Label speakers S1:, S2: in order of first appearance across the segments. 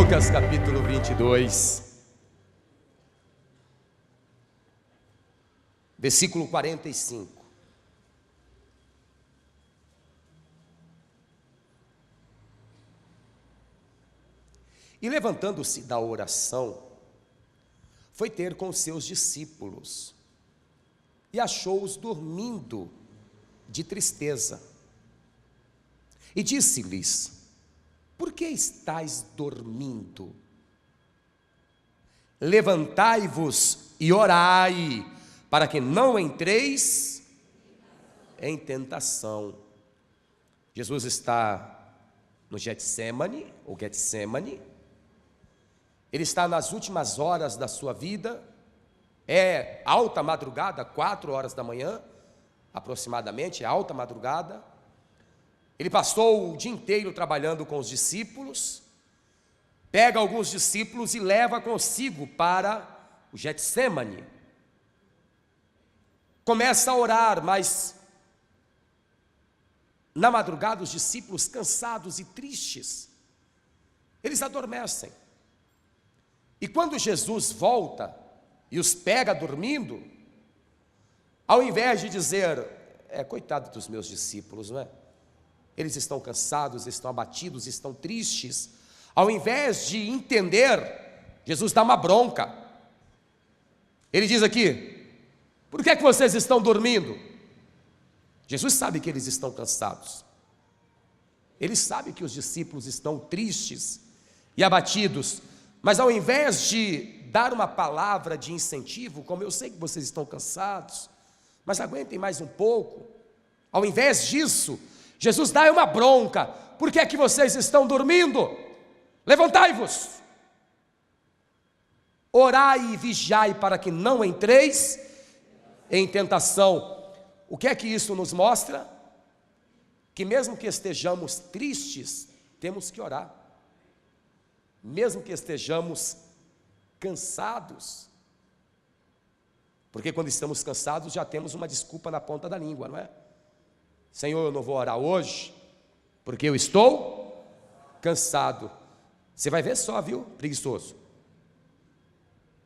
S1: Lucas capítulo 22, versículo 45. E levantando-se da oração, foi ter com os seus discípulos, e achou-os dormindo de tristeza. E disse-lhes: por que estáis dormindo? Levantai-vos e orai, para que não entreis em tentação. Jesus está no Getsemane, ou Getsemane. Ele está nas últimas horas da sua vida. É alta madrugada, 4 horas da manhã, aproximadamente, é alta madrugada. Ele passou o dia inteiro trabalhando com os discípulos, pega alguns discípulos e leva consigo para o Getsemane. Começa a orar, mas na madrugada os discípulos, cansados e tristes, eles adormecem. E quando Jesus volta e os pega dormindo, ao invés de dizer, coitado dos meus discípulos, não é? Eles estão cansados, estão abatidos, estão tristes. Ao invés de entender, Jesus dá uma bronca. Ele diz aqui: por que é que vocês estão dormindo? Jesus sabe que eles estão cansados. Ele sabe que os discípulos estão tristes e abatidos. Mas ao invés de dar uma palavra de incentivo, como eu sei que vocês estão cansados, mas aguentem mais um pouco, ao invés disso, Jesus dá uma bronca. Por que é que vocês estão dormindo? Levantai-vos, orai e vigiai para que não entreis em tentação. O que é que isso nos mostra? Que mesmo que estejamos tristes, temos que orar. Mesmo que estejamos cansados, porque quando estamos cansados já temos uma desculpa na ponta da língua, não é? Senhor, eu não vou orar hoje, porque eu estou cansado. Você vai ver só, viu, preguiçoso.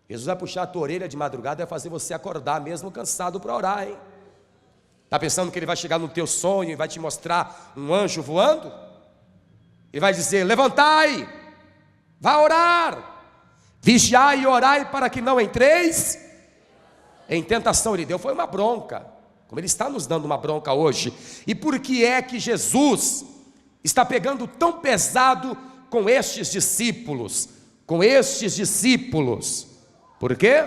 S1: Jesus vai puxar a tua orelha de madrugada e vai fazer você acordar mesmo cansado para orar, hein? Está pensando que ele vai chegar no teu sonho e vai te mostrar um anjo voando? Ele vai dizer: levantai, vá orar, vigiai e orai para que não entreis em tentação. Ele deu foi uma bronca, como ele está nos dando uma bronca hoje. E por que é que Jesus está pegando tão pesado com estes discípulos? Por quê?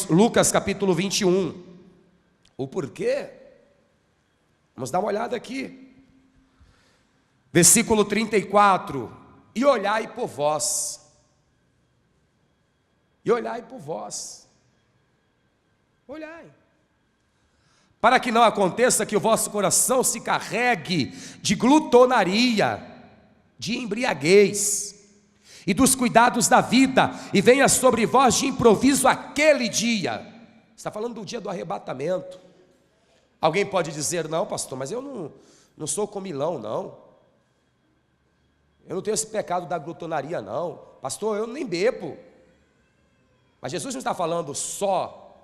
S1: Lucas capítulo 21. O porquê? Vamos dar uma olhada aqui. Versículo 34. E olhai por vós. Olhai. Para que não aconteça que o vosso coração se carregue de glutonaria, de embriaguez e dos cuidados da vida, e venha sobre vós de improviso aquele dia. Está falando do dia do arrebatamento. Alguém pode dizer: não, pastor, mas eu não sou comilão, não. Eu não tenho esse pecado da glutonaria, não. Pastor, eu nem bebo. Mas Jesus não está falando só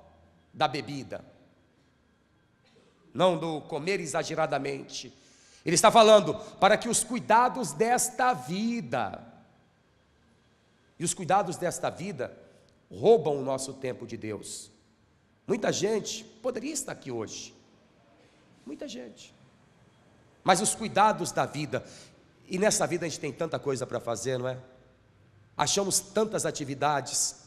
S1: da bebida, não do comer exageradamente. Ele está falando para que os cuidados desta vida, e os cuidados desta vida roubam o nosso tempo de Deus. Muita gente poderia estar aqui hoje, muita gente, mas os cuidados da vida, e nessa vida a gente tem tanta coisa para fazer, não é? Achamos tantas atividades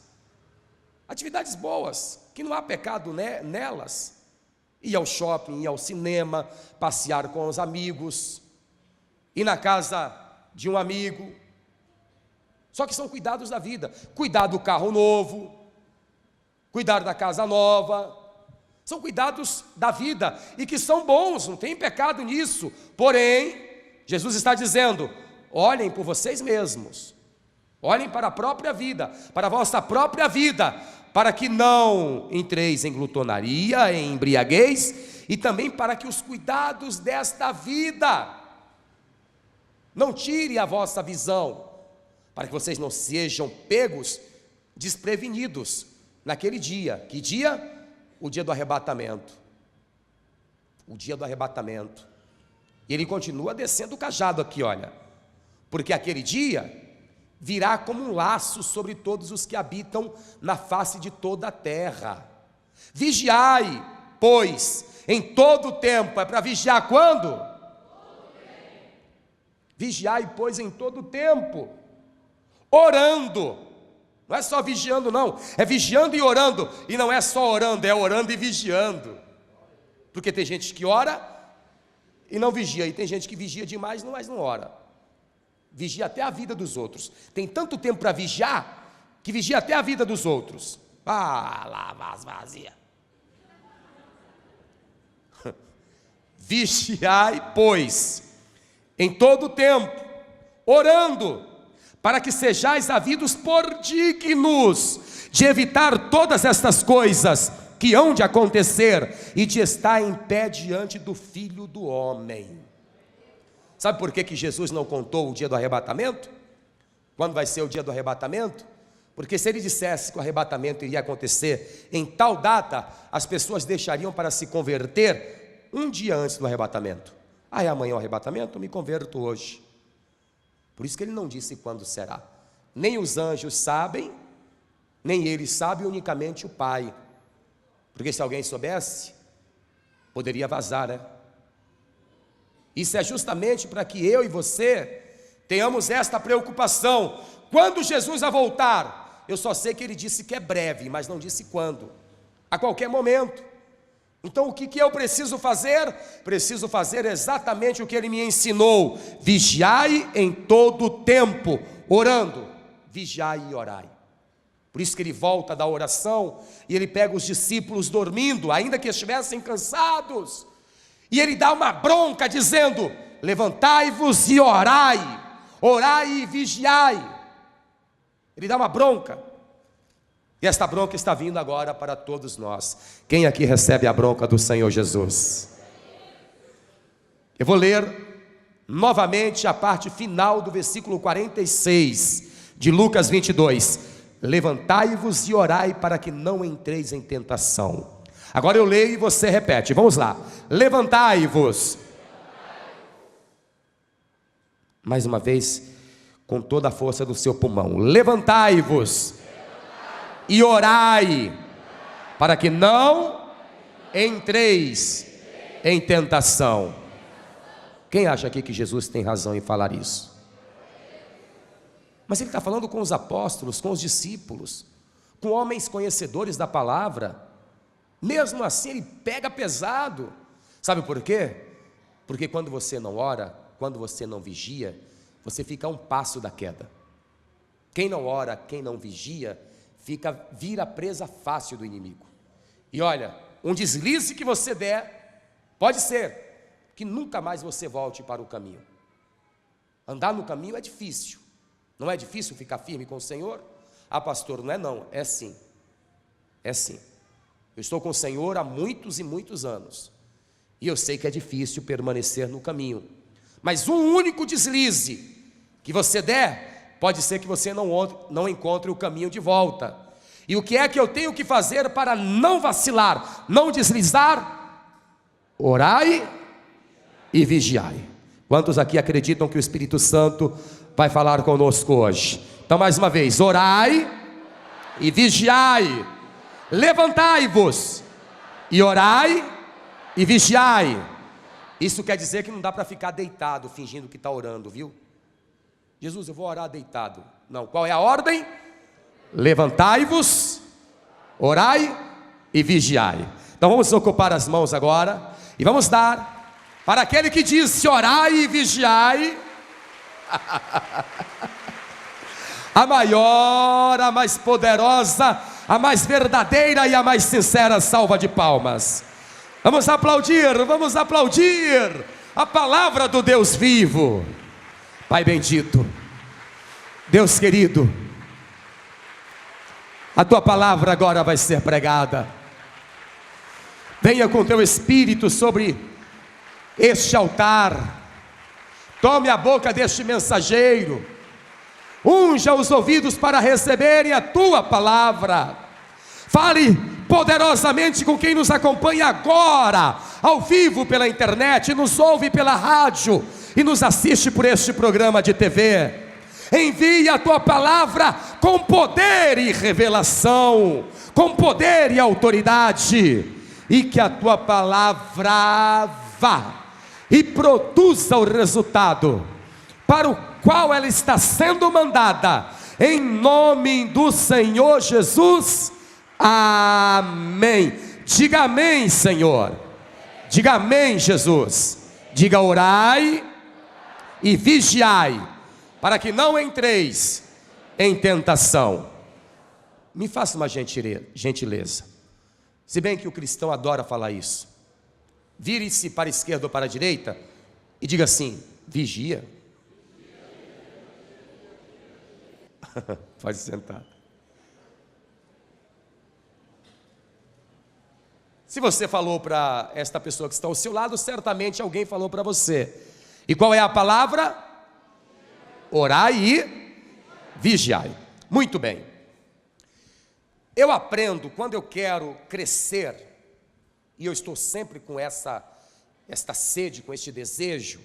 S1: boas, que não há pecado nelas. Ir ao shopping, ir ao cinema, passear com os amigos, ir na casa de um amigo. Só que são cuidados da vida. Cuidar do carro novo, cuidar da casa nova, são cuidados da vida, e que são bons, não tem pecado nisso. Porém, Jesus está dizendo: olhem por vocês mesmos, olhem para a própria vida, para a vossa própria vida, para que não entreis em glutonaria, em embriaguez, e também para que os cuidados desta vida não tire a vossa visão, para que vocês não sejam pegos desprevenidos naquele dia. Que dia? O dia do arrebatamento. O dia do arrebatamento. E ele continua descendo o cajado aqui, olha. Porque aquele dia virá como um laço sobre todos os que habitam na face de toda a terra. Vigiai, pois, em todo o tempo. É para vigiar quando? Vigiai, pois, em todo o tempo, orando. Não é só vigiando, não, é vigiando e orando. E não é só orando, é orando e vigiando. Porque tem gente que ora e não vigia, e tem gente que vigia demais, mas não ora. Vigia até a vida dos outros. Tem tanto tempo para vigiar, que vigia até a vida dos outros. Ah, lá, vazia. Vigiai, pois, em todo o tempo, orando, para que sejais havidos por dignos de evitar todas estas coisas que hão de acontecer e de estar em pé diante do Filho do Homem. Sabe por que Jesus não contou o dia do arrebatamento? Quando vai ser o dia do arrebatamento? Porque se ele dissesse que o arrebatamento iria acontecer em tal data, as pessoas deixariam para se converter um dia antes do arrebatamento. Ah, é amanhã o arrebatamento? Eu me converto hoje. Por isso que ele não disse quando será. Nem os anjos sabem, nem ele sabe, unicamente o Pai. Porque se alguém soubesse, poderia vazar, né? Isso é justamente para que eu e você tenhamos esta preocupação. Quando Jesus vai voltar? Eu só sei que ele disse que é breve, mas não disse quando. A qualquer momento. Então o que eu preciso fazer? Preciso fazer exatamente o que ele me ensinou. Vigiai em todo o tempo, orando. Vigiai e orai. Por isso que ele volta da oração e ele pega os discípulos dormindo, ainda que estivessem cansados. E ele dá uma bronca dizendo: levantai-vos e orai, orai e vigiai. Ele dá uma bronca. E esta bronca está vindo agora para todos nós. Quem aqui recebe a bronca do Senhor Jesus? Eu vou ler novamente a parte final do versículo 46 de Lucas 22. Levantai-vos e orai para que não entreis em tentação. Agora eu leio e você repete, vamos lá. Levantai-vos. Mais uma vez, com toda a força do seu pulmão. Levantai-vos e orai para que não entreis em tentação. Quem acha aqui que Jesus tem razão em falar isso? Mas ele está falando com os apóstolos, com os discípulos, com homens conhecedores da palavra. Mesmo assim ele pega pesado. Sabe por quê? Porque quando você não ora, quando você não vigia, você fica a um passo da queda. Quem não ora, quem não vigia, vira presa fácil do inimigo. E olha, um deslize que você der, pode ser que nunca mais você volte para o caminho. Andar no caminho é difícil. Não é difícil ficar firme com o Senhor? Ah, pastor, não é não, é sim. É sim. Eu estou com o Senhor há muitos e muitos anos. E eu sei que é difícil permanecer no caminho. Mas um único deslize que você der, pode ser que você não encontre o caminho de volta. E o que é que eu tenho que fazer para não vacilar, não deslizar? Orai e vigiai. Quantos aqui acreditam que o Espírito Santo vai falar conosco hoje? Então mais uma vez, orai e vigiai. Levantai-vos e orai e vigiai. Isso quer dizer que não dá para ficar deitado fingindo que está orando, viu? Jesus, eu vou orar deitado. Não, qual é a ordem? Levantai-vos, orai e vigiai. Então vamos ocupar as mãos agora e vamos dar para aquele que disse orai e vigiai a maior, a mais poderosa, a mais verdadeira e a mais sincera salva de palmas. Vamos aplaudir a palavra do Deus vivo. Pai bendito, Deus querido, a tua palavra agora vai ser pregada. Venha com teu Espírito sobre este altar. Tome a boca deste mensageiro Unja os ouvidos para receberem a tua palavra. Fale poderosamente com quem nos acompanha agora, ao vivo pela internet, nos ouve pela rádio e nos assiste por este programa de TV. Envia a tua palavra com poder e revelação, com poder e autoridade, e que a tua palavra vá e produza o resultado para o qual ela está sendo mandada, em nome do Senhor Jesus. Amém. Diga amém, Senhor. Diga amém, Jesus. Diga: orai e vigiai, para que não entreis em tentação. Me faça uma gentileza. Se bem que o cristão adora falar isso. Vire-se para a esquerda ou para a direita e diga assim: vigia. Pode sentar. Se você falou para esta pessoa que está ao seu lado, certamente alguém falou para você. E qual é a palavra? Orai e vigiai. Muito bem. Eu aprendo quando eu quero crescer, e eu estou sempre com esta sede, com este desejo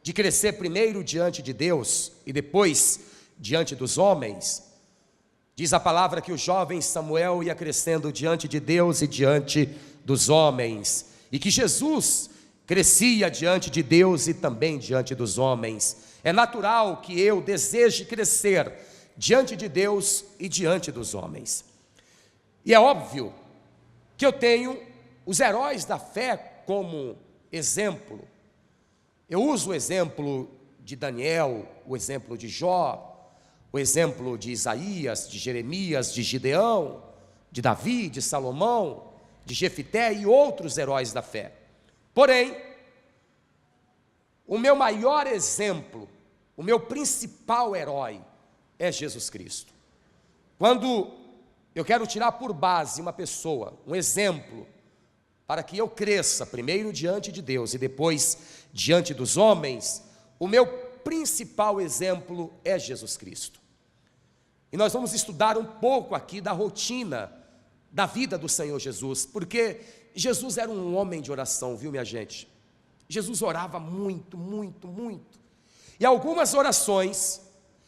S1: de crescer primeiro diante de Deus e depois diante dos homens. Diz a palavra que o jovem Samuel ia crescendo diante de Deus e diante dos homens, e que Jesus crescia diante de Deus e também diante dos homens. É natural que eu deseje crescer diante de Deus e diante dos homens. E é óbvio que eu tenho os heróis da fé como exemplo. Eu uso o exemplo de Daniel, o exemplo de Jó, o exemplo de Isaías, de Jeremias, de Gideão, de Davi, de Salomão, de Jefité e outros heróis da fé. Porém, o meu maior exemplo, o meu principal herói é Jesus Cristo. Quando eu quero tirar por base uma pessoa, um exemplo, para que eu cresça primeiro diante de Deus e depois diante dos homens, o meu principal exemplo é Jesus Cristo. E nós vamos estudar um pouco aqui da rotina da vida do Senhor Jesus, porque Jesus era um homem de oração, viu, minha gente? Jesus orava muito, muito, muito. E algumas orações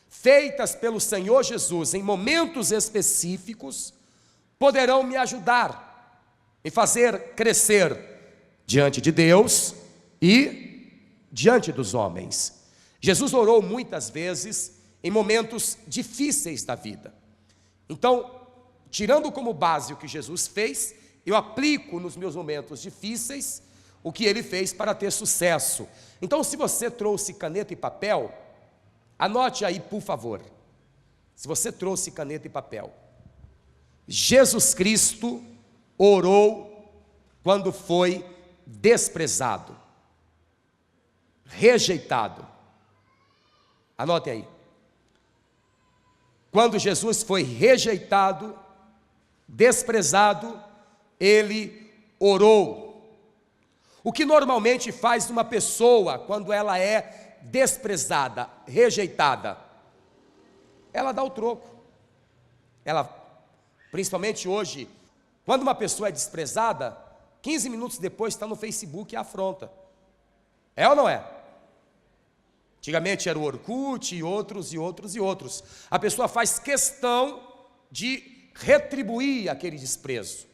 S1: feitas pelo Senhor Jesus em momentos específicos poderão me ajudar, me fazer crescer diante de Deus e diante dos homens. Jesus orou muitas vezes em momentos difíceis da vida. Então, tirando como base o que Jesus fez, eu aplico nos meus momentos difíceis o que ele fez para ter sucesso. Então, se você trouxe caneta e papel, anote aí, por favor. Se você trouxe caneta e papel, Jesus Cristo orou quando foi desprezado, rejeitado. Anotem aí. Quando Jesus foi rejeitado, desprezado, ele orou. O que normalmente faz uma pessoa quando ela é desprezada, rejeitada? Ela dá o troco. Ela, principalmente hoje, quando uma pessoa é desprezada, 15 minutos depois está no Facebook e afronta. É ou não é? Antigamente era o Orkut e outros, e outros, e outros. A pessoa faz questão de retribuir aquele desprezo.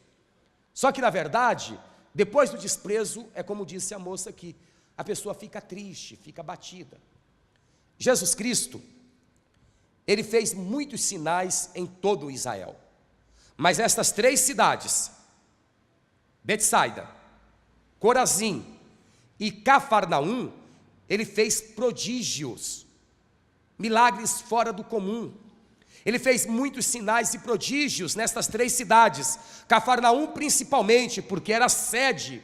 S1: Só que na verdade, depois do desprezo, é como disse a moça aqui, a pessoa fica triste, fica abatida. Jesus Cristo, ele fez muitos sinais em todo Israel. Mas estas 3 cidades, Betsaida, Corazim e Cafarnaum, ele fez prodígios, milagres fora do comum. Ele fez muitos sinais e prodígios nestas 3 cidades, Cafarnaum principalmente, porque era a sede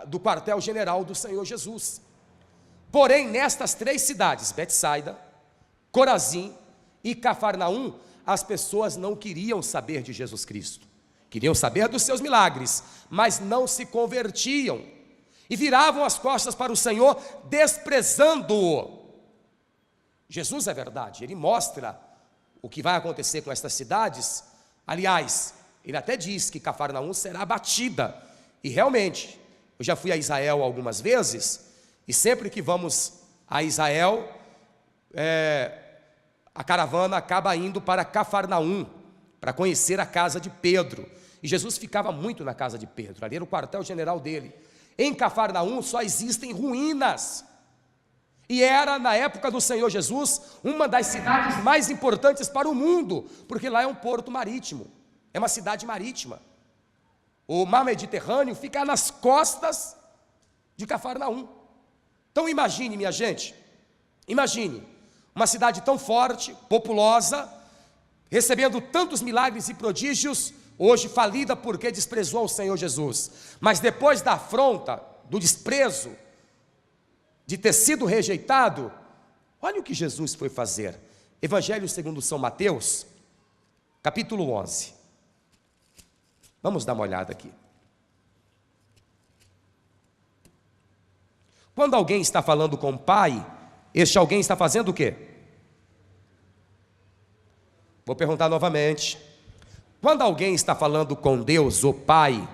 S1: do quartel-general do Senhor Jesus. Porém, nestas 3 cidades, Betsaida, Corazim e Cafarnaum, as pessoas não queriam saber de Jesus Cristo. Queriam saber dos seus milagres, mas não se convertiam. E viravam as costas para o Senhor, desprezando-o. Jesus é verdade, ele mostra o que vai acontecer com estas cidades. Aliás, ele até diz que Cafarnaum será abatida, e realmente, eu já fui a Israel algumas vezes, e sempre que vamos a Israel, a caravana acaba indo para Cafarnaum, para conhecer a casa de Pedro, e Jesus ficava muito na casa de Pedro, ali era o quartel-general dele. Em Cafarnaum só existem ruínas, e era, na época do Senhor Jesus, uma das cidades mais importantes para o mundo, porque lá é um porto marítimo, é uma cidade marítima. O mar Mediterrâneo fica nas costas de Cafarnaum. Então imagine, minha gente, imagine, uma cidade tão forte, populosa, recebendo tantos milagres e prodígios, hoje falida porque desprezou o Senhor Jesus. Mas depois da afronta, do desprezo, de ter sido rejeitado, olha o que Jesus foi fazer. Evangelho segundo São Mateus, capítulo 11. Vamos dar uma olhada aqui. Quando alguém está falando com o Pai, este alguém está fazendo o quê? Vou perguntar novamente. Quando alguém está falando com Deus, o Pai,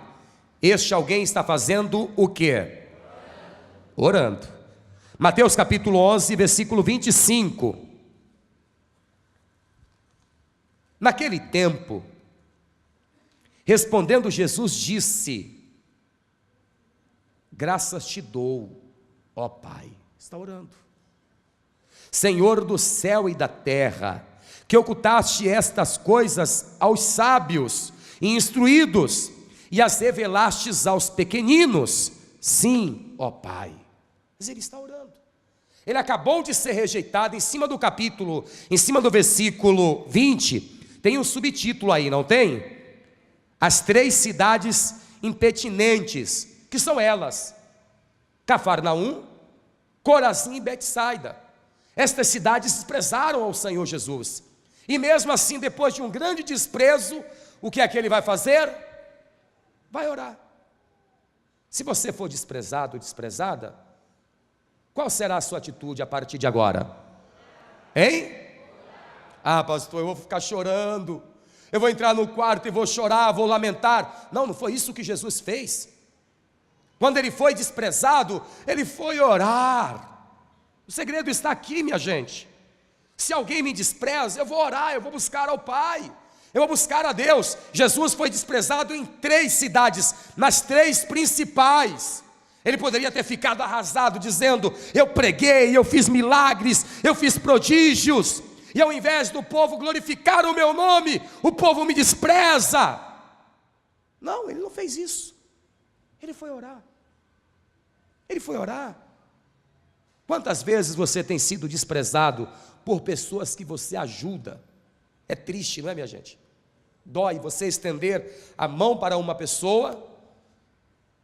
S1: este alguém está fazendo o quê? Orando. Mateus capítulo 11, versículo 25. Naquele tempo, respondendo Jesus disse: graças te dou, ó Pai, está orando, Senhor do céu e da terra, que ocultaste estas coisas aos sábios e instruídos, e as revelastes aos pequeninos. Sim, ó Pai. Mas ele está orando. Ele acabou de ser rejeitado. Em cima do capítulo, em cima do versículo 20, tem um subtítulo aí, não tem? As 3 cidades impertinentes, que são elas: Cafarnaum, Corazim e Betsaida. Estas cidades desprezaram ao Senhor Jesus, e mesmo assim, depois de um grande desprezo, o que é que ele vai fazer? Vai orar. Se você for desprezado ou desprezada, qual será a sua atitude a partir de agora? Hein? Ah, pastor, eu vou ficar chorando, eu vou entrar no quarto e vou chorar, vou lamentar. Não, não foi isso que Jesus fez. Quando ele foi desprezado, ele foi orar. O segredo está aqui, minha gente. Se alguém me despreza, eu vou orar, eu vou buscar ao Pai, eu vou buscar a Deus. Jesus foi desprezado em 3 cidades, nas 3 principais. Ele poderia ter ficado arrasado, dizendo: eu preguei, eu fiz milagres, eu fiz prodígios, e ao invés do povo glorificar o meu nome, o povo me despreza. Não, ele não fez isso. Ele foi orar. Ele foi orar. Quantas vezes você tem sido desprezado por pessoas que você ajuda? É triste, não é, minha gente? Dói você estender a mão para uma pessoa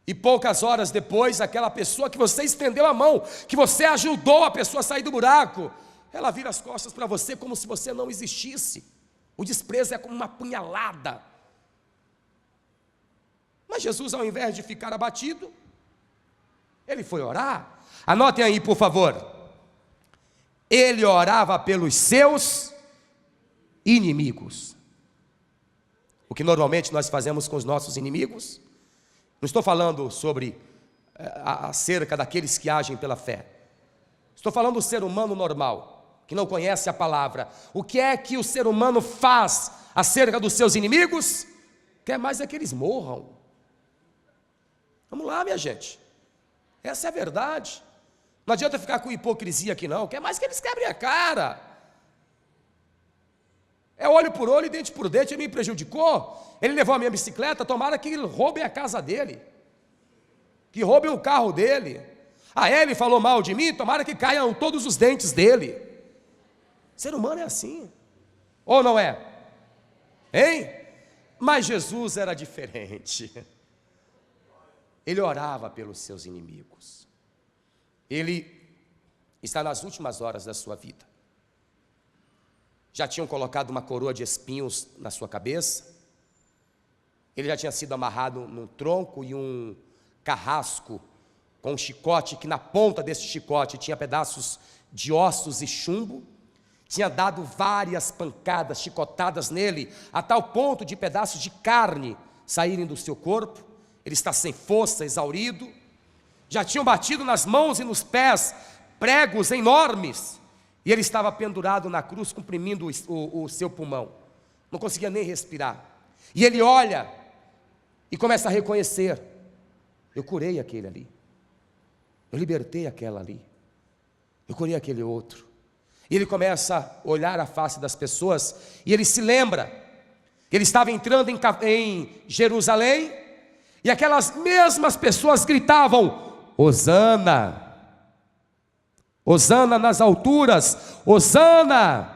S1: e poucas horas depois, aquela pessoa que você estendeu a mão, que você ajudou a pessoa a sair do buraco, ela vira as costas para você como se você não existisse. O desprezo é como uma punhalada. Mas Jesus, ao invés de ficar abatido, ele foi orar. Anotem aí, por favor. Ele orava pelos seus inimigos. O que normalmente nós fazemos com os nossos inimigos? Não estou falando sobre acerca daqueles que agem pela fé. Estou falando do ser humano normal, que não conhece a palavra. O que é que o ser humano faz acerca dos seus inimigos? Quer mais é que eles morram. Vamos lá, minha gente. Essa é a verdade. Não adianta ficar com hipocrisia aqui não. Quer mais que eles quebrem a cara. É olho por olho e dente por dente. Ele me prejudicou. Ele levou a minha bicicleta. Tomara que roubem a casa dele, que roubem o carro dele. Ele falou mal de mim. Tomara que caiam todos os dentes dele. O ser humano é assim, ou não é? Hein? Mas Jesus era diferente. Ele orava pelos seus inimigos. Ele está nas últimas horas da sua vida. Já tinham colocado uma coroa de espinhos na sua cabeça. Ele já tinha sido amarrado num tronco e um carrasco com um chicote, que na ponta desse chicote tinha pedaços de ossos e chumbo. tinha dado várias pancadas, chicotadas nele, a tal ponto de pedaços de carne saírem do seu corpo. Ele está sem força, exaurido. Já tinham batido nas mãos e nos pés pregos enormes, e ele estava pendurado na cruz, comprimindo o seu pulmão, não conseguia nem respirar. E ele olha e começa a reconhecer: eu curei aquele ali, eu libertei aquela ali, eu curei aquele outro. E ele começa a olhar a face das pessoas, e ele se lembra que ele estava entrando em Jerusalém, e aquelas mesmas pessoas gritavam: Hosana, Hosana nas alturas, Hosana.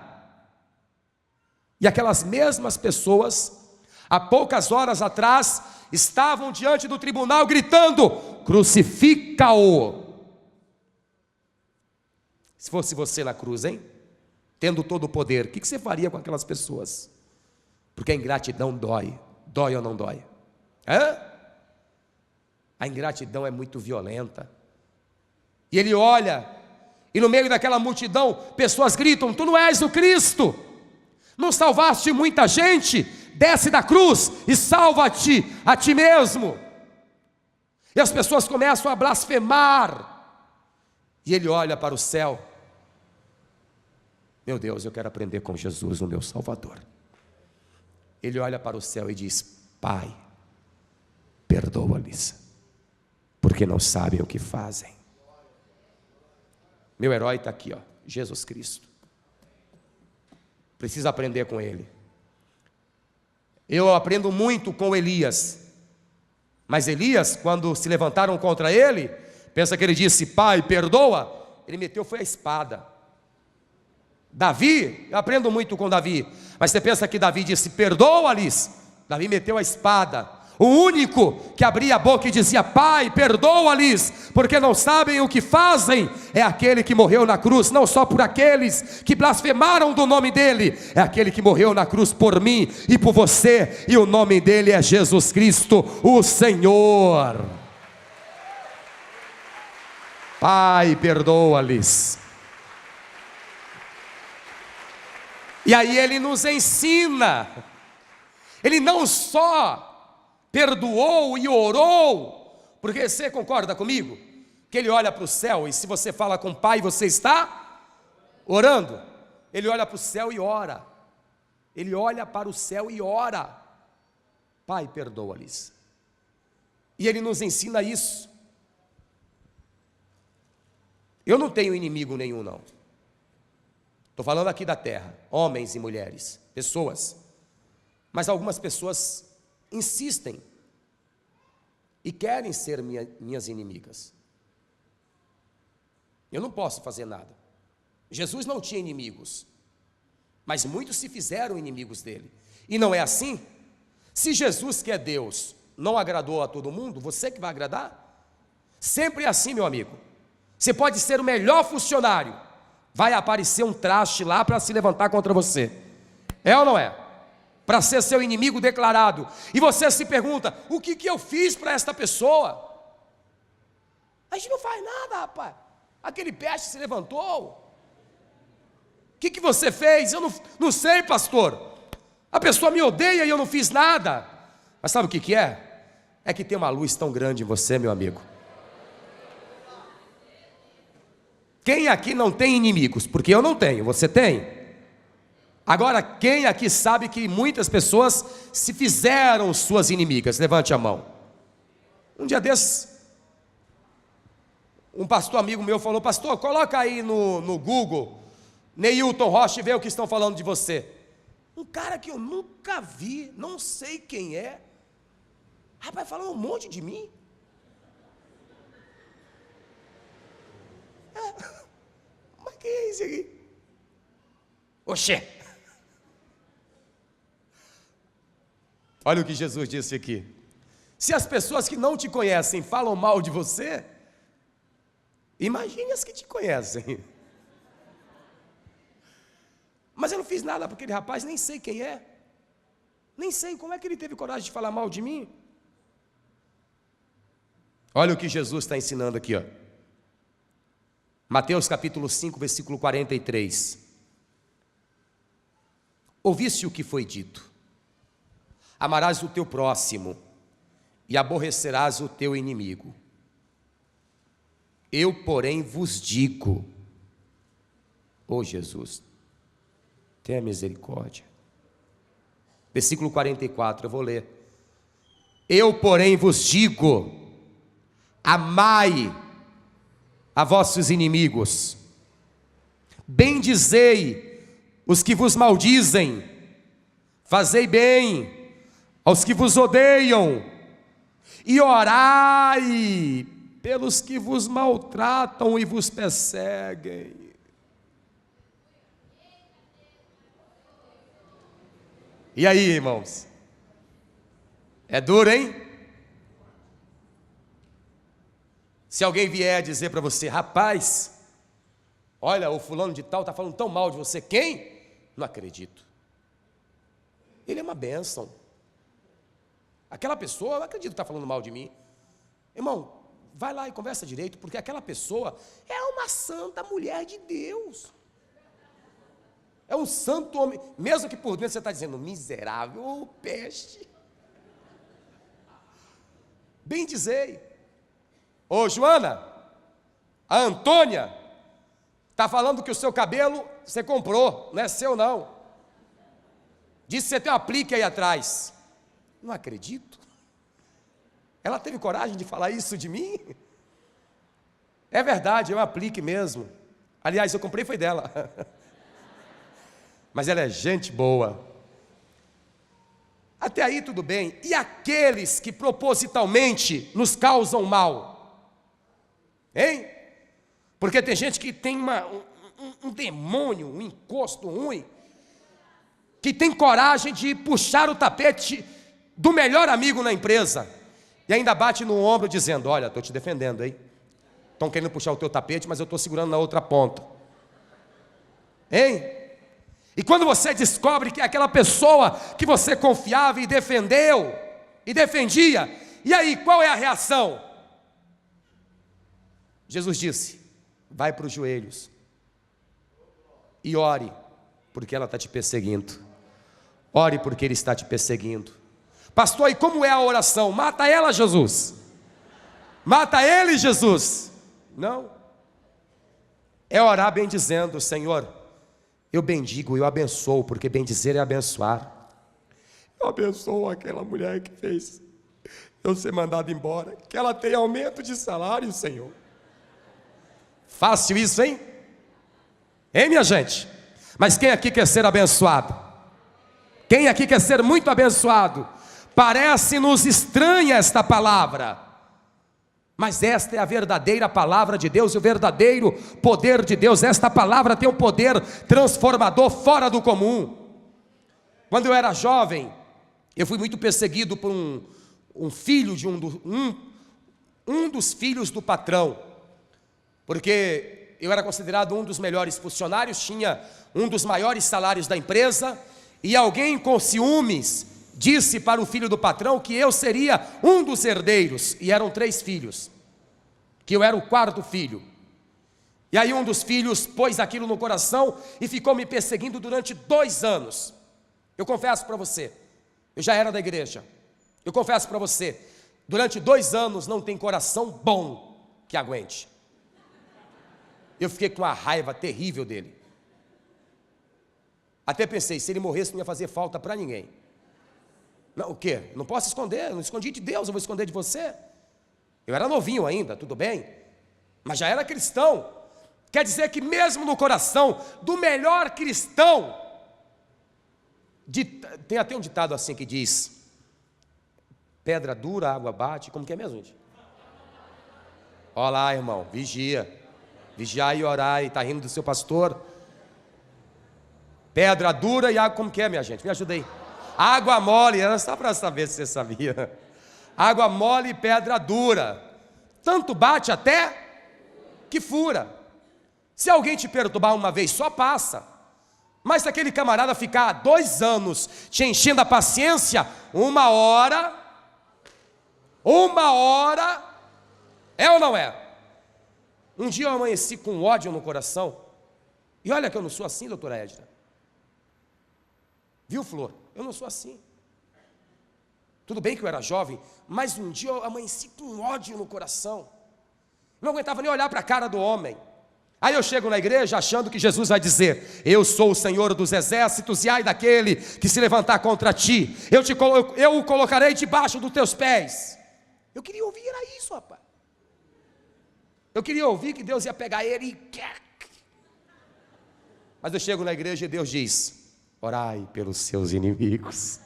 S1: E aquelas mesmas pessoas, há poucas horas atrás, estavam diante do tribunal gritando: crucifica-o. Se fosse você na cruz, hein? Tendo todo o poder, o que você faria com aquelas pessoas? Porque a ingratidão dói. Dói ou não dói? A ingratidão é muito violenta. E ele olha, e no meio daquela multidão, pessoas gritam: tu não és o Cristo, não salvaste muita gente, desce da cruz e salva-te a ti mesmo. E as pessoas começam a blasfemar, e ele olha para o céu: meu Deus, eu quero aprender com Jesus, o meu Salvador. Ele olha para o céu e diz: Pai, perdoa-lhes, porque não sabem o que fazem. Meu herói está aqui, ó, Jesus Cristo. Preciso aprender com ele. Eu aprendo muito com Elias. Mas Elias, quando se levantaram contra ele, pensa que ele disse: Pai, perdoa. Ele meteu foi a espada. Davi, eu aprendo muito com Davi. Mas você pensa que Davi disse: perdoa-lhes. Davi meteu a espada. O único que abria a boca e dizia: Pai, perdoa-lhes, porque não sabem o que fazem, é aquele que morreu na cruz, não só por aqueles que blasfemaram do nome dele, é aquele que morreu na cruz por mim e por você, e o nome dele é Jesus Cristo, o Senhor. Pai, perdoa-lhes. E aí ele nos ensina, ele não só perdoou e orou, porque você concorda comigo? Que ele olha para o céu, e se você fala com o Pai, você está orando. Ele olha para o céu e ora. Ele olha para o céu e ora: Pai, perdoa-lhes. E ele nos ensina isso. Eu não tenho inimigo nenhum, não. Estou falando aqui da terra, homens e mulheres, pessoas. Mas algumas pessoas insistem e querem ser minhas inimigas. Eu não posso fazer nada. Jesus não tinha inimigos, mas muitos se fizeram inimigos dele. E não é assim? Se Jesus, que é Deus, não agradou a todo mundo, você que vai agradar? Sempre é assim, meu amigo. Você pode ser o melhor funcionário, vai aparecer um traste lá para se levantar contra você. É ou não é? Para ser seu inimigo declarado. E você se pergunta: o que eu fiz para esta pessoa? A gente não faz nada, rapaz. Aquele peste se levantou. O que você fez? Eu não sei, pastor. A pessoa me odeia e eu não fiz nada. Mas sabe o que é? É que tem uma luz tão grande em você, meu amigo. Quem aqui não tem inimigos? Porque eu não tenho, você tem? Agora, quem aqui sabe que muitas pessoas se fizeram suas inimigas? Levante a mão. Um dia desses, um pastor amigo meu falou: pastor, coloca aí no Google Neilton Rocha e vê o que estão falando de você. Um cara que eu nunca vi, não sei quem é, rapaz, falando um monte de mim. Mas que é isso aqui? Oxê! Olha o que Jesus disse aqui: se as pessoas que não te conhecem falam mal de você, imagine as que te conhecem. Mas eu não fiz nada para aquele rapaz, nem sei quem é, nem sei como é que ele teve coragem de falar mal de mim. Olha o que Jesus está ensinando aqui, ó. Mateus capítulo 5, versículo 43. Ouviste o que foi dito: amarás o teu próximo e aborrecerás o teu inimigo. Eu, porém, vos digo, ó Jesus, tenha misericórdia. Versículo 44, eu vou ler. Eu, porém, vos digo, amai a vossos inimigos, bendizei os que vos maldizem, fazei bem aos que vos odeiam, e orai pelos que vos maltratam e vos perseguem. E aí, irmãos? É duro, hein? Se alguém vier dizer para você: rapaz, olha, o fulano de tal está falando tão mal de você. Quem? Não acredito. Ele é uma bênção. Aquela pessoa, eu acredito que está falando mal de mim. Irmão, vai lá e conversa direito, porque aquela pessoa é uma santa mulher de Deus. É um santo homem, mesmo que por dentro você está dizendo: miserável, ô peste. Bendizei. Ô Joana, a Antônia está falando que o seu cabelo você comprou, não é seu não. Disse que você tem um aplique aí atrás. Não acredito. Ela teve coragem de falar isso de mim? É verdade, é um aplique mesmo. Aliás, eu comprei foi dela. Mas ela é gente boa. Até aí tudo bem. E aqueles que propositalmente nos causam mal? Hein? Porque tem gente que tem um demônio, um encosto ruim, que tem coragem de puxar o tapete do melhor amigo na empresa, e ainda bate no ombro dizendo: olha, estou te defendendo, hein? Estão querendo puxar o teu tapete, mas eu estou segurando na outra ponta. Hein? E quando você descobre que é aquela pessoa que você confiava e defendeu, e defendia, e aí, qual é a reação? Jesus disse: vai para os joelhos e ore, porque ela está te perseguindo. Ore porque ele está te perseguindo. Pastor, e como é a oração? Mata ela, Jesus. Mata ele, Jesus. Não. É orar bem dizendo: Senhor, eu bendigo, eu abençoo, porque bendizer é abençoar. Eu abençoo aquela mulher que fez eu ser mandado embora, que ela tenha aumento de salário, Senhor. Fácil isso, hein? Hein, minha gente? Mas quem aqui quer ser abençoado? Quem aqui quer ser muito abençoado? Parece-nos estranha esta palavra, mas esta é a verdadeira palavra de Deus e o verdadeiro poder de Deus. Esta palavra tem um poder transformador fora do comum. Quando eu era jovem, eu fui muito perseguido por um filho de um dos filhos do patrão, porque eu era considerado um dos melhores funcionários, tinha um dos maiores salários da empresa, e alguém com ciúmes disse para o filho do patrão que eu seria um dos herdeiros, e eram 3 filhos, que eu era o 4º filho. E aí um dos filhos pôs aquilo no coração e ficou me perseguindo durante 2 anos. Eu confesso para você, eu já era da igreja, eu confesso para você, durante 2 anos não tem coração bom que aguente. Eu fiquei com uma raiva terrível dele. Até pensei, se ele morresse não ia fazer falta para ninguém. Não, o quê? Não posso esconder, não escondi de Deus, eu vou esconder de você? Eu era novinho ainda, tudo bem, mas já era cristão. Quer dizer que mesmo no coração do melhor cristão, tem até um ditado assim que diz: pedra dura, água bate. Como que é mesmo, gente? Olha lá, irmão, vigia. Vigiai e orai. Está rindo do seu pastor? Pedra dura e água, como que é, minha gente? Me ajuda aí. Água mole, era só para saber se você sabia. Água mole e pedra dura, tanto bate até que fura. Se alguém te perturbar uma vez só, passa. Mas se aquele camarada ficar 2 anos te enchendo a paciência, uma hora, é ou não é? Um dia eu amanheci com ódio no coração, e olha que eu não sou assim, doutora Edna. Viu, Flor? Eu não sou assim. Tudo bem que eu era jovem, mas um dia eu amanheci com um ódio no coração. Não aguentava nem olhar para a cara do homem. Aí eu chego na igreja achando que Jesus vai dizer: eu sou o Senhor dos exércitos, e ai daquele que se levantar contra ti, eu o colocarei debaixo dos teus pés. Eu queria ouvir, era isso, rapaz. Eu queria ouvir que Deus ia pegar ele e... Mas eu chego na igreja e Deus diz: orai pelos seus inimigos,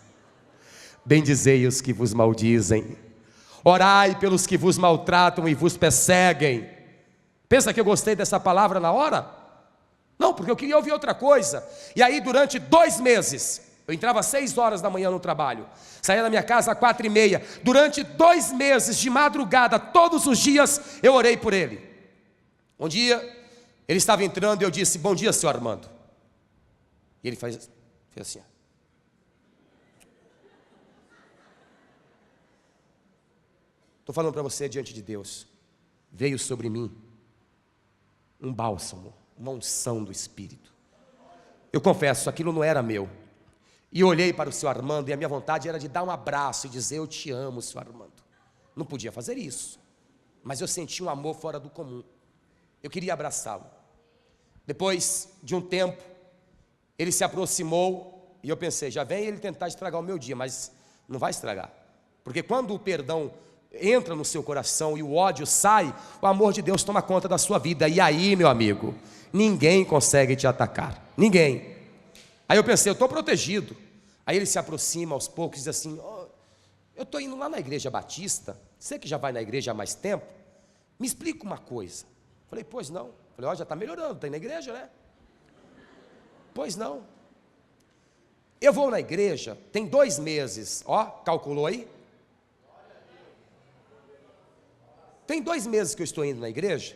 S1: bendizei os que vos maldizem, orai pelos que vos maltratam e vos perseguem. Pensa que eu gostei dessa palavra na hora? Não, porque eu queria ouvir outra coisa. E aí durante 2 meses, eu entrava às 6 horas da manhã no trabalho, saía da minha casa às 4h30, durante 2 meses de madrugada, todos os dias, eu orei por ele. Um dia, ele estava entrando e eu disse: bom dia, senhor Armando. E ele fez assim, ó. Estou falando para você diante de Deus, veio sobre mim um bálsamo, uma unção do Espírito. Eu confesso, aquilo não era meu. E eu olhei para o senhor Armando e a minha vontade era de dar um abraço e dizer: eu te amo, senhor Armando. Não podia fazer isso, mas eu senti um amor fora do comum. Eu queria abraçá-lo. Depois de um tempo, ele se aproximou e eu pensei: já vem ele tentar estragar o meu dia, mas não vai estragar. Porque quando o perdão entra no seu coração e o ódio sai, o amor de Deus toma conta da sua vida. E aí, meu amigo, ninguém consegue te atacar, ninguém. Aí eu pensei: eu estou protegido. Aí ele se aproxima aos poucos e diz assim: oh, eu estou indo lá na igreja batista, você que já vai na igreja há mais tempo, me explica uma coisa. Falei: pois não. Falei: ó, já está melhorando, está indo na igreja, né? Pois não. Eu vou na igreja, tem 2 meses, ó, calculou aí? Tem 2 meses que eu estou indo na igreja,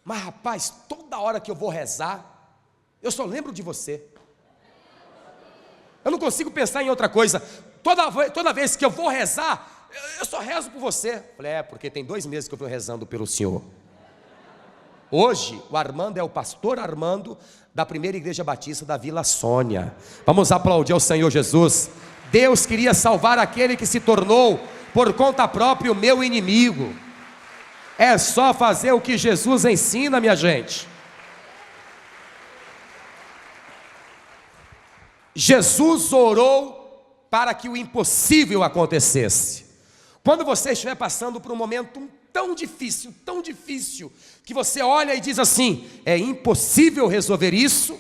S1: mas rapaz, toda hora que eu vou rezar, eu só lembro de você. Eu não consigo pensar em outra coisa. Toda vez que eu vou rezar, eu só rezo por você. Falei: é, porque tem 2 meses que eu estou rezando pelo Senhor. Hoje, o Armando é o pastor Armando da primeira igreja batista da Vila Sônia. Vamos aplaudir ao Senhor Jesus. Deus queria salvar aquele que se tornou, por conta própria, o meu inimigo. É só fazer o que Jesus ensina, minha gente. Jesus orou para que o impossível acontecesse. Quando você estiver passando por um momento tão difícil, que você olha e diz assim: é impossível resolver isso,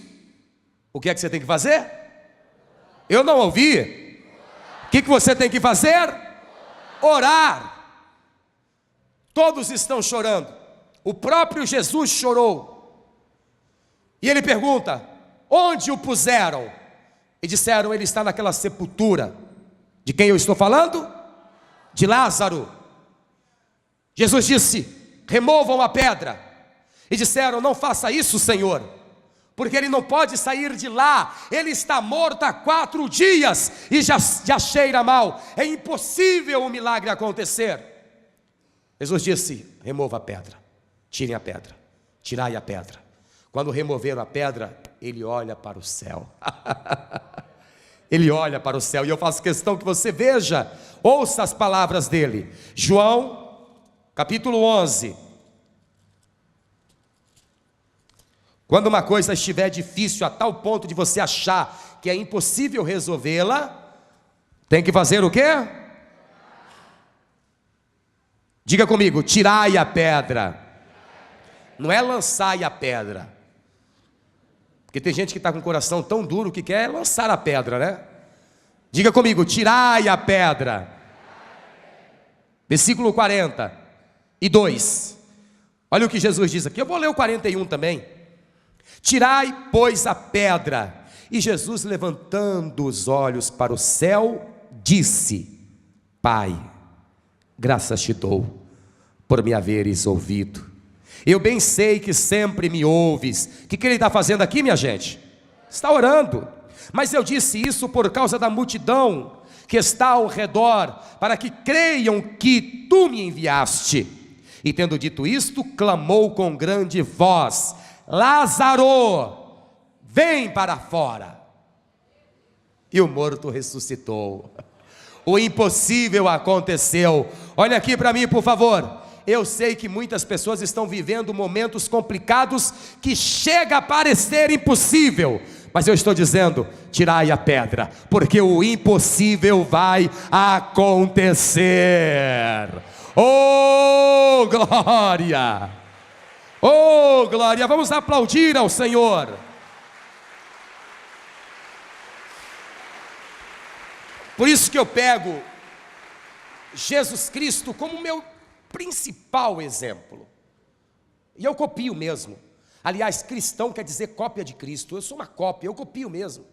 S1: o que é que você tem que fazer? Eu não ouvi. O que você tem que fazer? Orar. Todos estão chorando. O próprio Jesus chorou. E ele pergunta: onde o puseram? E disseram: ele está naquela sepultura. De quem eu estou falando? De Lázaro. Jesus disse: removam a pedra. E disseram: não faça isso, Senhor, porque ele não pode sair de lá, ele está morto há 4 dias e já cheira mal, é impossível o milagre acontecer. Jesus disse: remova a pedra, tirem a pedra, tirai a pedra. Quando removeram a pedra, ele olha para o céu. Ele olha para o céu, e eu faço questão que você veja, ouça as palavras dele. João, capítulo 11. Quando uma coisa estiver difícil a tal ponto de você achar que é impossível resolvê-la, tem que fazer o quê? Diga comigo: tirai a pedra. Não é lançai a pedra, porque tem gente que está com o coração tão duro que quer lançar a pedra, né? Diga comigo: tirai a pedra. Versículo 42. Olha o que Jesus diz aqui. Eu vou ler o 41 também. Tirai, pois, a pedra. E Jesus, levantando os olhos para o céu, disse: Pai, graças te dou por me haveres ouvido. Eu bem sei que sempre me ouves. O que ele está fazendo aqui, minha gente? Está orando. Mas eu disse isso por causa da multidão que está ao redor, para que creiam que tu me enviaste. E tendo dito isto, clamou com grande voz: Lázaro, vem para fora. e o morto ressuscitou. O impossível aconteceu. Olha aqui para mim, por favor. Eu sei que muitas pessoas estão vivendo momentos complicados que chega a parecer impossível, mas eu estou dizendo, tirai a pedra, porque o impossível vai acontecer. Oh, glória! Oh, glória! Vamos aplaudir ao Senhor. Por isso que eu pego Jesus Cristo como meu principal exemplo. E eu copio mesmo. Aliás, cristão quer dizer cópia de Cristo. Eu sou uma cópia, eu copio mesmo.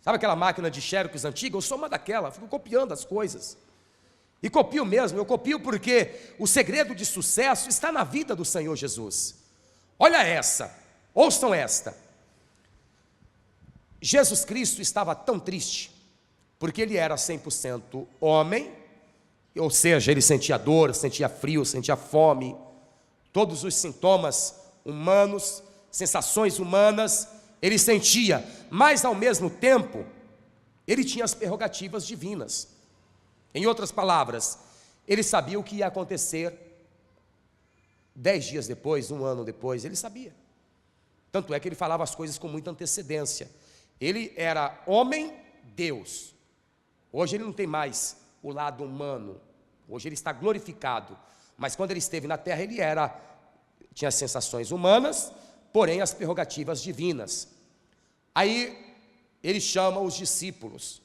S1: Sabe aquela máquina de xerox antiga? Eu sou uma daquela, fico copiando as coisas. E copio mesmo, eu copio porque o segredo de sucesso está na vida do Senhor Jesus. Olha essa, ouçam esta. Jesus Cristo estava tão triste, porque ele era 100% homem, ou seja, ele sentia dor, sentia frio, sentia fome, todos os sintomas humanos, sensações humanas, ele sentia, mas ao mesmo tempo, ele tinha as prerrogativas divinas. Em outras palavras, ele sabia o que ia acontecer 10 dias depois, 1 ano depois, ele sabia. Tanto é que ele falava as coisas com muita antecedência. Ele era homem, Deus. Hoje ele não tem mais o lado humano, hoje ele está glorificado, mas quando ele esteve na terra ele tinha as sensações humanas, porém as prerrogativas divinas. Aí ele chama os discípulos,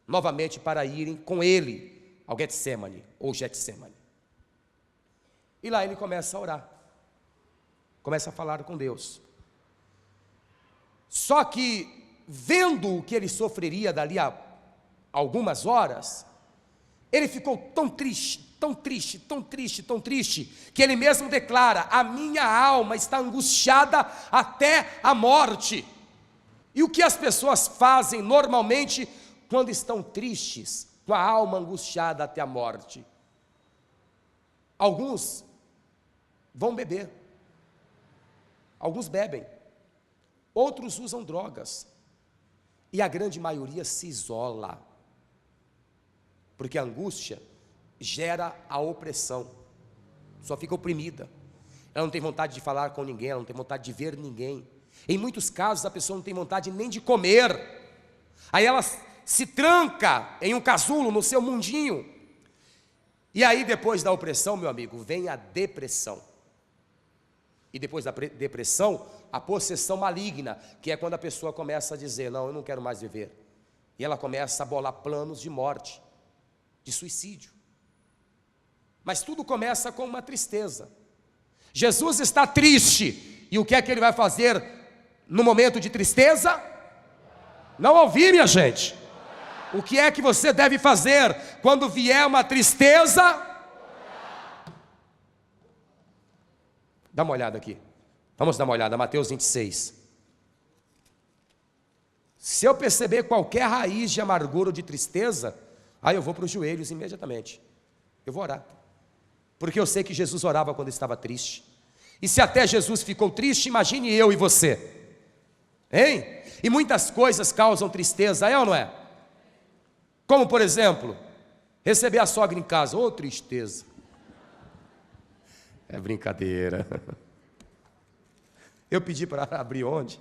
S1: novamente para irem com ele ao Getsemane, ou Getsemane. E lá ele começa a orar, começa a falar com Deus. Só que, vendo o que ele sofreria dali a algumas horas, ele ficou tão triste, tão triste, tão triste, tão triste, que ele mesmo declara: a minha alma está angustiada até a morte. E o que as pessoas fazem normalmente quando estão tristes, com a alma angustiada até a morte? Alguns vão beber, alguns bebem, outros usam drogas, e a grande maioria se isola, porque a angústia gera a opressão, só fica oprimida, ela não tem vontade de falar com ninguém, ela não tem vontade de ver ninguém, em muitos casos a pessoa não tem vontade nem de comer, aí ela se tranca em um casulo no seu mundinho, e aí depois da opressão, meu amigo, vem a depressão, e depois da depressão, a possessão maligna, que é quando a pessoa começa a dizer: não, eu não quero mais viver, e ela começa a bolar planos de morte, de suicídio. Mas tudo começa com uma tristeza. Jesus está triste, e o que é que ele vai fazer no momento de tristeza? Não ouvi, minha gente. O que é que você deve fazer quando vier uma tristeza? Dá uma olhada aqui, vamos dar uma olhada, Mateus 26. Se eu perceber qualquer raiz de amargura ou de tristeza, aí eu vou para os joelhos imediatamente, eu vou orar, porque eu sei que Jesus orava quando estava triste, e se até Jesus ficou triste, imagine eu e você, hein? E muitas coisas causam tristeza, é ou não é? Como por exemplo, receber a sogra em casa, ô tristeza, é brincadeira. Eu pedi para abrir onde?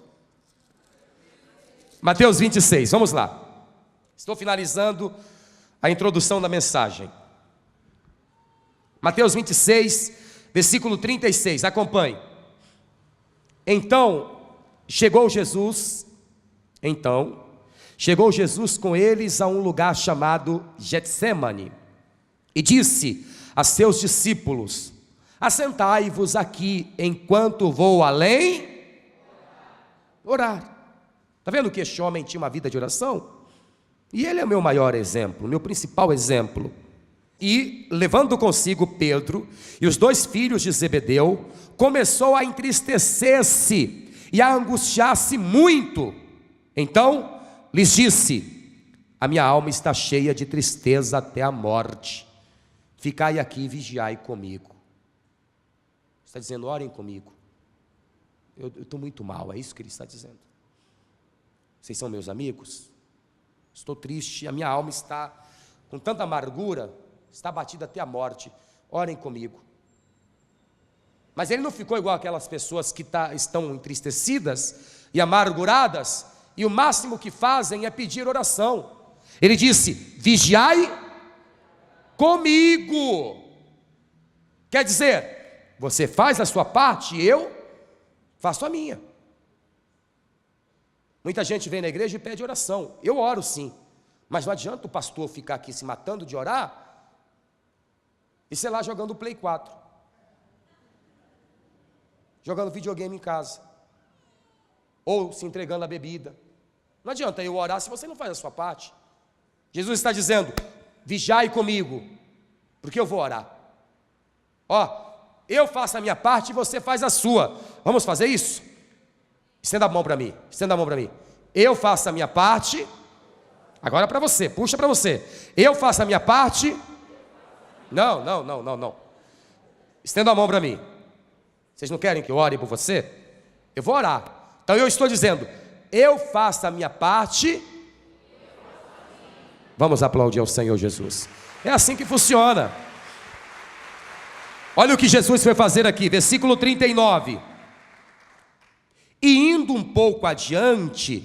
S1: Mateus 26, vamos lá, estou finalizando a introdução da mensagem. Mateus 26, versículo 36, acompanhe. Então chegou Jesus com eles a um lugar chamado Getsemane, e disse a seus discípulos: assentai-vos aqui, enquanto vou além orar. Está vendo que este homem tinha uma vida de oração? E ele é o meu maior exemplo, meu principal exemplo. E, levando consigo Pedro e os 2 filhos de Zebedeu, começou a entristecer-se e a angustiar-se muito. Então lhes disse: a minha alma está cheia de tristeza até a morte, ficai aqui e vigiai comigo. Está dizendo: orem comigo, eu estou muito mal, é isso que ele está dizendo. Vocês são meus amigos? estou triste, a minha alma está com tanta amargura, está abatida até a morte, orem comigo. Mas ele não ficou igual aquelas pessoas que estão entristecidas e amarguradas, e o máximo que fazem é pedir oração. Ele disse: vigiai comigo. Quer dizer, você faz a sua parte e eu faço a minha. Muita gente vem na igreja e pede oração. Eu oro sim, mas não adianta o pastor ficar aqui se matando de orar e sei lá jogando Play 4, jogando videogame em casa, ou se entregando a bebida. Não adianta eu orar se você não faz a sua parte. Jesus está dizendo: vigiai comigo, porque eu vou orar. Ó, eu faço a minha parte e você faz a sua. Vamos fazer isso? Estenda a mão para mim, estenda a mão para mim. Eu faço a minha parte. Agora para você, puxa para você. Eu faço a minha parte. Não. Estenda a mão para mim. Vocês não querem que eu ore por você? Eu vou orar. Então eu estou dizendo: eu faço a minha parte. Vamos aplaudir ao Senhor Jesus. É assim que funciona. Olha o que Jesus foi fazer aqui, versículo 39. E indo um pouco adiante,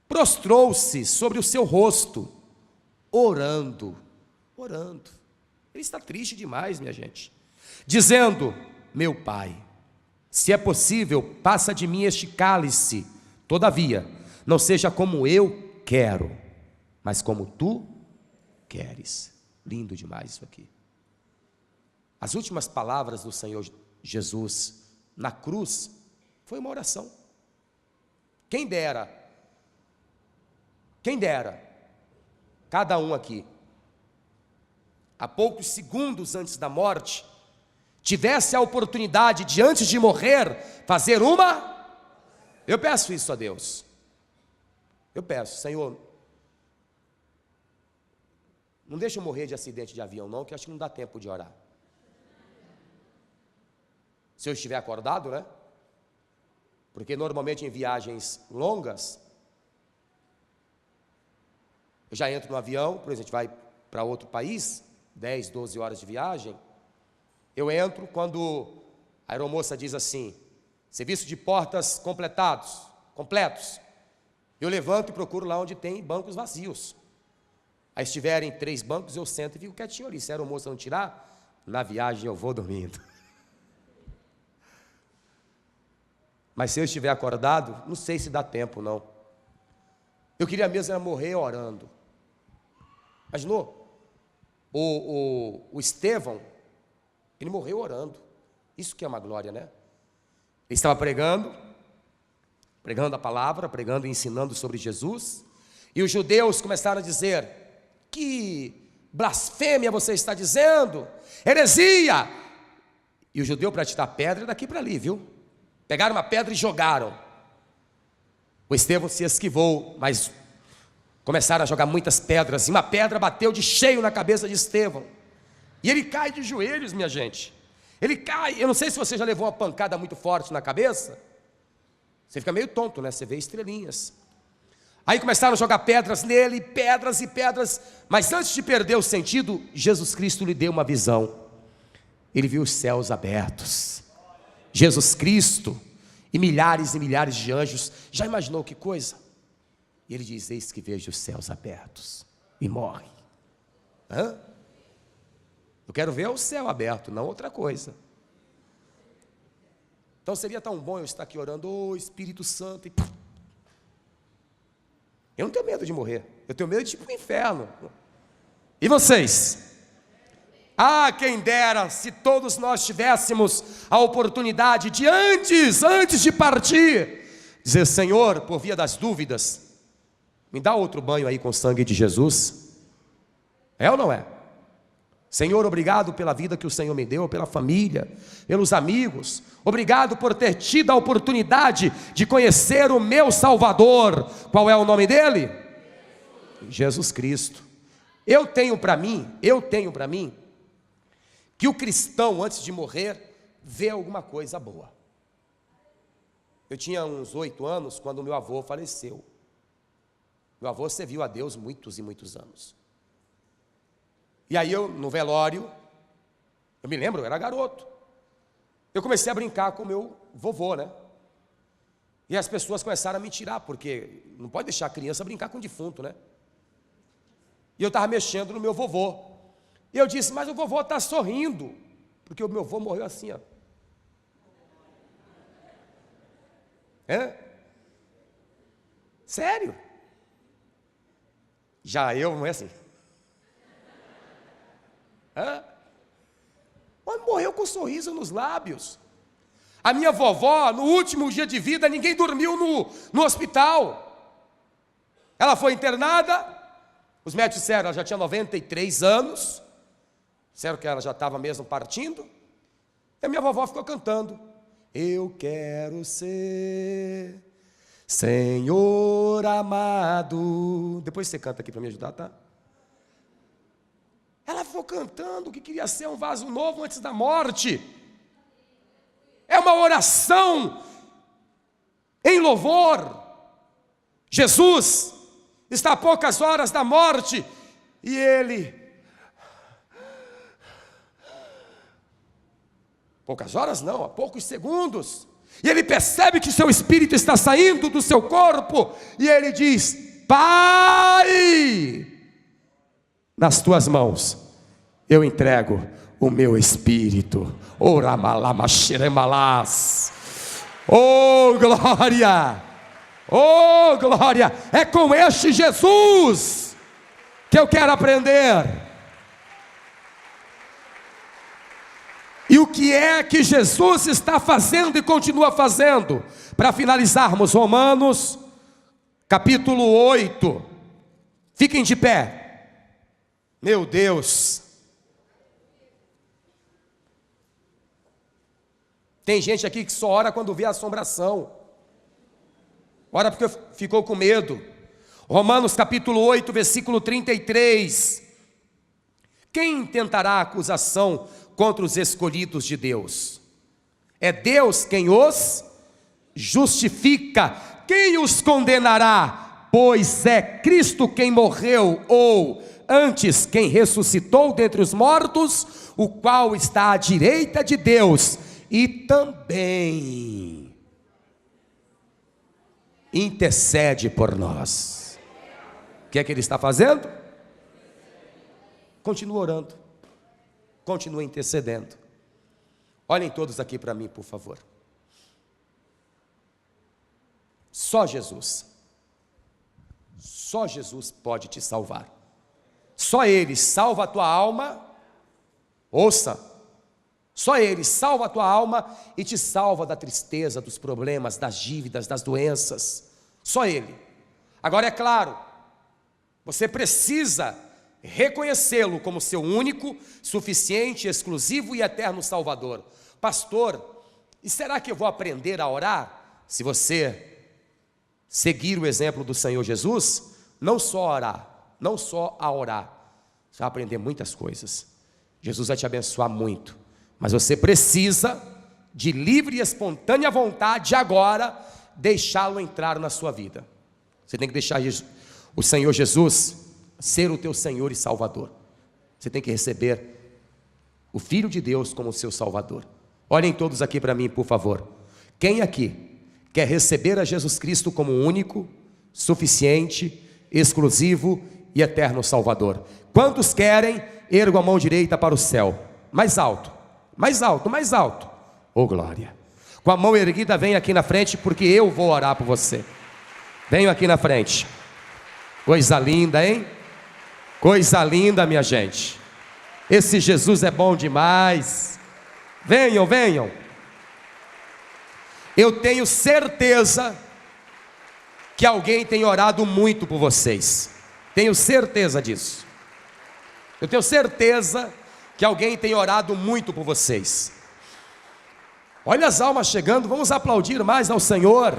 S1: prostrou-se sobre o seu rosto, orando. Ele está triste demais, minha gente. Dizendo: meu Pai, se é possível, passa de mim este cálice. Todavia, não seja como eu quero, mas como tu queres. Lindo demais isso aqui. As últimas palavras do Senhor Jesus na cruz foi uma oração. Quem dera, cada um aqui, a poucos segundos antes da morte, tivesse a oportunidade de, antes de morrer, fazer uma... Eu peço isso a Deus. Eu peço: Senhor, não deixa eu morrer de acidente de avião não, que eu acho que não dá tempo de orar. Se eu estiver acordado, né? Porque normalmente em viagens longas, eu já entro no avião, por exemplo, a gente vai para outro país, 10, 12 horas de viagem, eu entro quando a aeromoça diz assim: serviço de portas completos. Eu levanto e procuro lá onde tem bancos vazios. Aí se tiverem 3 bancos, eu sento e fico quietinho ali. Se a aeromoça não tirar, na viagem eu vou dormindo. Mas se eu estiver acordado, não sei se dá tempo não. Eu queria mesmo era morrer orando. Imaginou? O Estevão, ele morreu orando. Isso que é uma glória, né? Ele estava pregando a palavra, pregando e ensinando sobre Jesus, e os judeus começaram a dizer: que blasfêmia você está dizendo, heresia. E o judeu, para tirar pedra, daqui para ali, viu? Pegaram uma pedra e jogaram. O Estevão se esquivou, mas começaram a jogar muitas pedras, e uma pedra bateu de cheio na cabeça de Estevão, e ele cai de joelhos, minha gente. Ele cai. Eu não sei se você já levou uma pancada muito forte na cabeça. Você fica meio tonto, né? Você vê estrelinhas. Aí começaram a jogar pedras nele, pedras e pedras. Mas antes de perder o sentido, Jesus Cristo lhe deu uma visão. Ele viu os céus abertos. Jesus Cristo e milhares de anjos. Já imaginou que coisa? E ele diz: eis que vejo os céus abertos. E morre. Eu quero ver o céu aberto, não outra coisa. Então seria tão bom eu estar aqui orando: ô Espírito Santo, e... Eu não tenho medo de morrer, eu tenho medo de ir para o inferno. E vocês? Ah, quem dera se todos nós tivéssemos a oportunidade de antes de partir, dizer: Senhor, por via das dúvidas, me dá outro banho aí com o sangue de Jesus. É ou não é? Senhor, obrigado pela vida que o Senhor me deu, pela família, pelos amigos. Obrigado por ter tido a oportunidade de conhecer o meu Salvador. Qual é o nome dele? Jesus Cristo. Eu tenho para mim que o cristão, antes de morrer, vê alguma coisa boa. Eu tinha uns 8 anos quando meu avô faleceu. Meu avô serviu a Deus muitos e muitos anos. E aí eu, no velório, eu me lembro, eu era garoto, eu comecei a brincar com o meu vovô, né? E as pessoas começaram a me tirar, porque não pode deixar a criança brincar com o defunto, né? E eu estava mexendo no meu vovô. E eu disse, mas o vovô está sorrindo, porque o meu avô morreu assim, ó. Sério? Já eu não é assim. Mas morreu com um sorriso nos lábios. A minha vovó, no último dia de vida, ninguém dormiu no hospital. Ela foi internada, os médicos disseram, ela já tinha 93 anos, disseram que ela já estava mesmo partindo, e a minha vovó ficou cantando, eu quero ser Senhor amado. Depois você canta aqui para me ajudar, tá? Ela ficou cantando que queria ser um vaso novo antes da morte. É uma oração em louvor. Jesus está a poucas horas da morte e ele, poucas horas não, há poucos segundos, e ele percebe que seu espírito está saindo do seu corpo e ele diz, Pai, nas tuas mãos eu entrego o meu espírito. Oh glória, oh glória, é com este Jesus que eu quero aprender. E o que é que Jesus está fazendo e continua fazendo? Para finalizarmos, Romanos capítulo 8, fiquem de pé. Meu Deus, tem gente aqui que só ora quando vê a assombração, ora porque ficou com medo. Romanos capítulo 8, versículo 33, quem tentará acusação contra os escolhidos de Deus? É Deus quem os justifica. Quem os condenará? Pois é Cristo quem morreu, ou antes quem ressuscitou dentre os mortos, o qual está à direita de Deus, e também intercede por nós. O que é que ele está fazendo? Continua orando, continua intercedendo. Olhem todos aqui para mim, por favor. Só Jesus pode te salvar. Só Ele salva a tua alma. Ouça, só Ele salva a tua alma e te salva da tristeza, dos problemas, das dívidas, das doenças. Só Ele. Agora é claro, você precisa reconhecê-lo como seu único, suficiente, exclusivo e eterno Salvador. Pastor, e será que eu vou aprender a orar? Se você seguir o exemplo do Senhor Jesus, não só a orar, você vai aprender muitas coisas. Jesus vai te abençoar muito, mas você precisa de livre e espontânea vontade agora deixá-lo entrar na sua vida. Você tem que deixar o Senhor Jesus ser o teu Senhor e Salvador. Você tem que receber o Filho de Deus como seu Salvador. Olhem todos aqui para mim, por favor. Quem aqui quer receber a Jesus Cristo como único, suficiente, exclusivo e eterno Salvador? Quantos querem? Ergo a mão direita para o céu. Mais alto, mais alto, mais alto. Oh glória. Com a mão erguida, vem aqui na frente, porque eu vou orar por você. Venho aqui na frente. Coisa linda, hein? Coisa linda, minha gente. Esse Jesus é bom demais. Venham, venham. Eu tenho certeza que alguém tem orado muito por vocês. Tenho certeza disso. Eu tenho certeza que alguém tem orado muito por vocês. Olha as almas chegando, vamos aplaudir mais ao Senhor.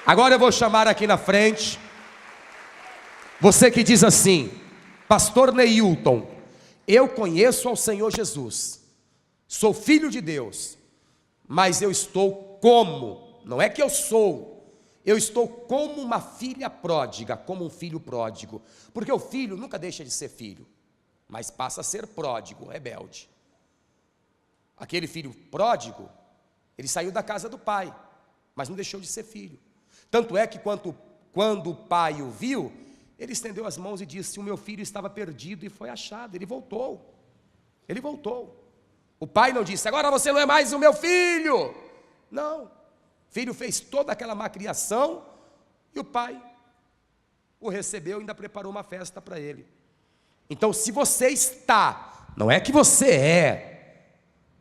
S1: Agora eu vou chamar aqui na frente você que diz assim: Pastor Neilton, eu conheço ao Senhor Jesus, sou filho de Deus, mas eu estou como? Não é que eu sou, Eu estou como uma filha pródiga, como um filho pródigo. Porque o filho nunca deixa de ser filho, mas passa a ser pródigo, rebelde. Aquele filho pródigo, ele saiu da casa do pai, mas não deixou de ser filho. Tanto é que quando o pai o viu, ele estendeu as mãos e disse: o meu filho estava perdido e foi achado. Ele voltou. Ele voltou. O pai não disse: agora você não é mais o meu filho. Não. O filho fez toda aquela macriação e o pai o recebeu e ainda preparou uma festa para ele. Então, se você está, não é que você é,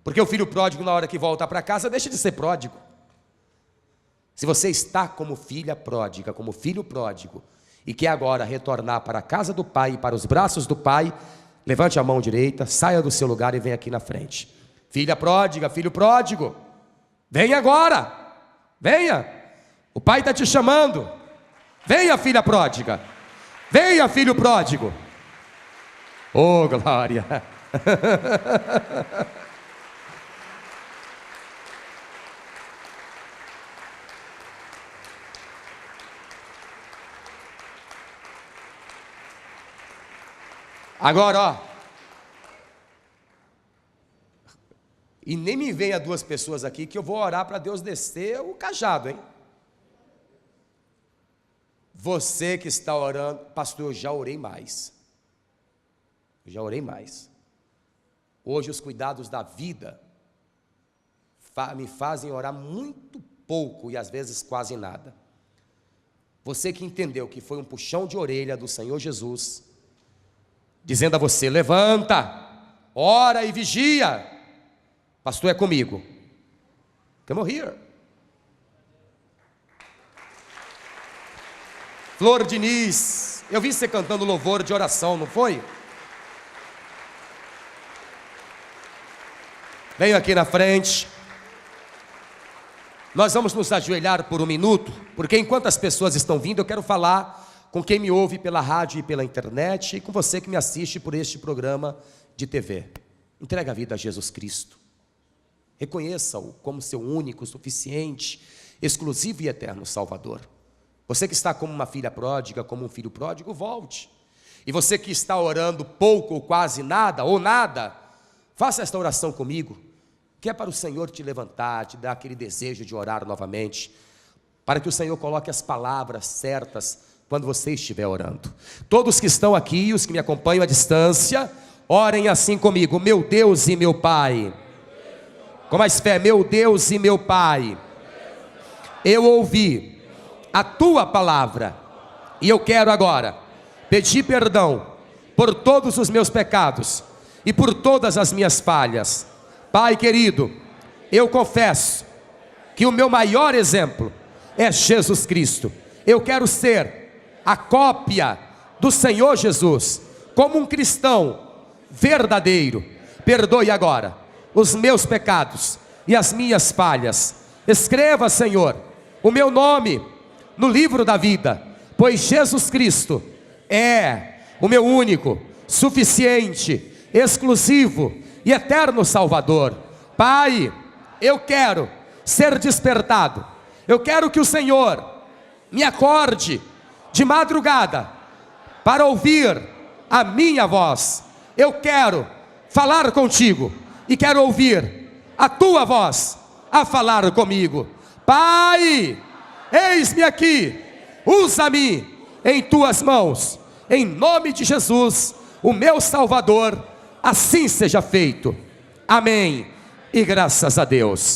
S1: porque o filho pródigo, na hora que volta para casa, deixa de ser pródigo. Se você está como filha pródiga, como filho pródigo, e quer agora retornar para a casa do pai e para os braços do pai, levante a mão direita, saia do seu lugar e venha aqui na frente. Filha pródiga, filho pródigo, venha agora, venha, o pai está te chamando. Venha, filha pródiga, venha, filho pródigo. Oh, glória. Agora, ó, e nem me venha duas pessoas aqui que eu vou orar para Deus descer o cajado, hein? Você que está orando, pastor, eu já orei mais. Eu já orei mais. Hoje os cuidados da vida me fazem orar muito pouco e às vezes quase nada. Você que entendeu que foi um puxão de orelha do Senhor Jesus, dizendo a você: levanta, ora e vigia. Pastor, é comigo. Come here. Flor Diniz, eu vi você cantando louvor de oração, não foi? Venha aqui na frente. Nós vamos nos ajoelhar por um minuto, porque enquanto as pessoas estão vindo, eu quero falar com quem me ouve pela rádio e pela internet, e com você que me assiste por este programa de TV. Entrega a vida a Jesus Cristo. Reconheça-o como seu único, suficiente, exclusivo e eterno Salvador. Você que está como uma filha pródiga, como um filho pródigo, volte. E você que está orando pouco ou quase nada, ou nada, faça esta oração comigo, que é para o Senhor te levantar, te dar aquele desejo de orar novamente, para que o Senhor coloque as palavras certas quando você estiver orando. Todos que estão aqui e os que me acompanham à distância, orem assim comigo: meu Deus e meu Pai. Com mais fé: meu Deus e meu Pai, eu ouvi a tua palavra e eu quero agora pedir perdão por todos os meus pecados e por todas as minhas falhas. Pai querido, eu confesso que o meu maior exemplo é Jesus Cristo. Eu quero ser a cópia do Senhor Jesus, como um cristão verdadeiro. Perdoe agora os meus pecados e as minhas falhas. Escreva, Senhor, o meu nome no livro da vida, pois Jesus Cristo é o meu único, suficiente, exclusivo e eterno Salvador. Pai, eu quero ser despertado. Eu quero que o Senhor me acorde de madrugada para ouvir a minha voz. Eu quero falar contigo e quero ouvir a tua voz a falar comigo. Pai, eis-me aqui, usa-me em tuas mãos, em nome de Jesus, o meu Salvador. Assim seja feito. Amém. E graças a Deus.